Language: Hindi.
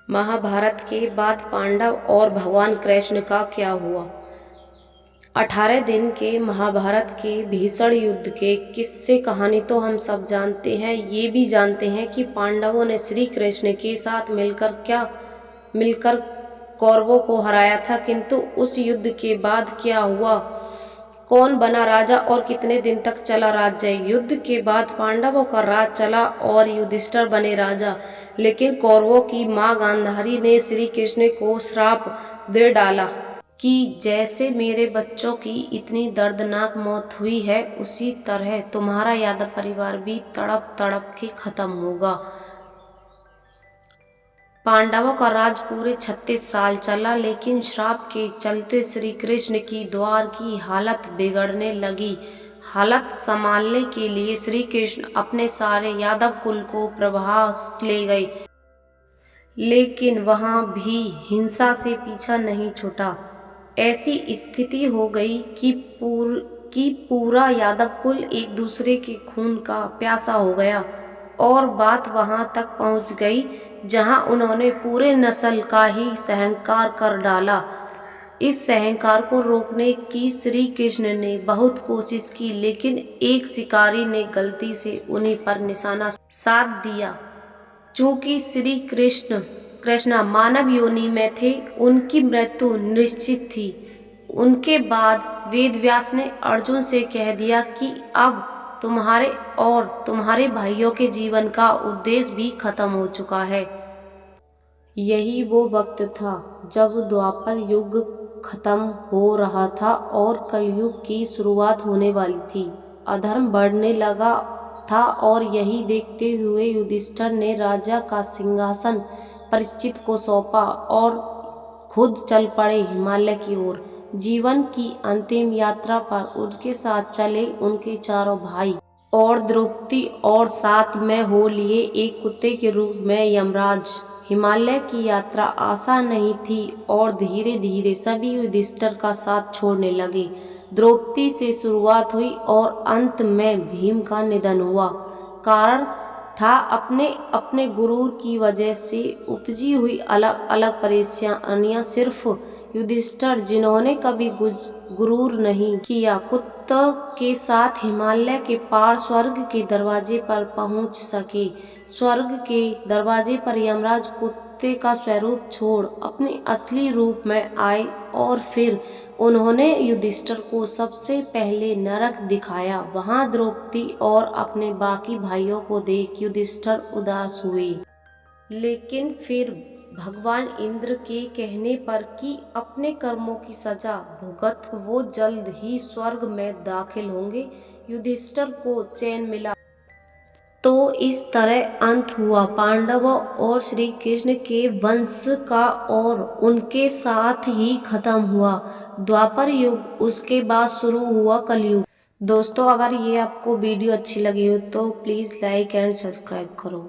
महाभारत के बाद पांडव और भगवान कृष्ण का क्या हुआ। 18 दिन के महाभारत के भीषण युद्ध के किस्से कहानी तो हम सब जानते हैं। ये भी जानते हैं कि पांडवों ने श्री कृष्ण के साथ मिलकर कौरवों को हराया था। किंतु उस युद्ध के बाद क्या हुआ, कौन बना राजा और कितने दिन तक चला राज्य। युद्ध के बाद पांडवों का राज चला और युधिष्ठिर बने राजा, लेकिन कौरवों की मां गांधारी ने श्री कृष्ण को श्राप दे डाला कि जैसे मेरे बच्चों की इतनी दर्दनाक मौत हुई है, उसी तरह तुम्हारा यादव परिवार भी तड़प तड़प के खत्म होगा। पांडवों का राज पूरे 36 साल चला, लेकिन श्राप के चलते श्री कृष्ण की द्वार की हालत बिगड़ने लगी। हालत संभालने के लिए श्री कृष्ण अपने सारे यादव कुल को प्रभास ले गए, लेकिन वहां भी हिंसा से पीछा नहीं छूटा। ऐसी स्थिति हो गई कि पूरा यादव कुल एक दूसरे के खून का प्यासा हो गया, और बात वहां तक पहुंच गई जहां उन्होंने पूरे नस्ल का ही संहार कर डाला। इस संहार को रोकने की श्री कृष्ण ने बहुत कोशिश की, लेकिन एक शिकारी ने गलती से उन्हीं पर निशाना साध दिया। चूंकि श्री कृष्ण मानव योनि में थे, उनकी मृत्यु निश्चित थी। उनके बाद वेदव्यास ने अर्जुन से कह दिया कि अब तुम्हारे और तुम्हारे भाइयों के जीवन का उद्देश्य भी खत्म हो चुका है। यही वो वक्त था जब द्वापर युग खत्म हो रहा था और कलयुग की शुरुआत होने वाली थी। अधर्म बढ़ने लगा था, और यही देखते हुए युधिष्ठिर ने राजा का सिंहासन परीक्षित को सौंपा और खुद चल पड़े हिमालय की ओर। जीवन की अंतिम यात्रा पर उनके साथ चले उनके चारों भाई और द्रौपदी, और साथ में हो लिए एक कुत्ते के रूप में यमराज। हिमालय की यात्रा आसान नहीं थी, और धीरे धीरे सभी युधिष्ठिर का साथ छोड़ने लगे। द्रौपदी से शुरुआत हुई और अंत में भीम का निधन हुआ। कारण था अपने गुरूर की वजह से उपजी हुई अलग अलग परेशानियां। सिर्फ युधिष्ठिर, जिन्होंने कभी गुरूर नहीं किया, कुत्तों के साथ हिमालय के पार स्वर्ग के दरवाजे पर पहुंच सके। स्वर्ग के दरवाजे पर यमराज कुत्ते का स्वरूप छोड़ अपने असली रूप में आए, और फिर उन्होंने युधिष्ठिर को सबसे पहले नरक दिखाया। वहां द्रौपदी और अपने बाकी भाइयों को देख युधिष्ठिर उदास हुए, लेकिन फिर भगवान इंद्र के कहने पर कि अपने कर्मों की सजा भुगत वो जल्द ही स्वर्ग में दाखिल होंगे, युधिष्ठिर को चैन मिला। तो इस तरह अंत हुआ पांडवों और श्री कृष्ण के वंश का, और उनके साथ ही खत्म हुआ द्वापर युग। उसके बाद शुरू हुआ कलयुग। दोस्तों, अगर ये आपको वीडियो अच्छी लगी हो तो प्लीज़ लाइक एंड सब्सक्राइब करो।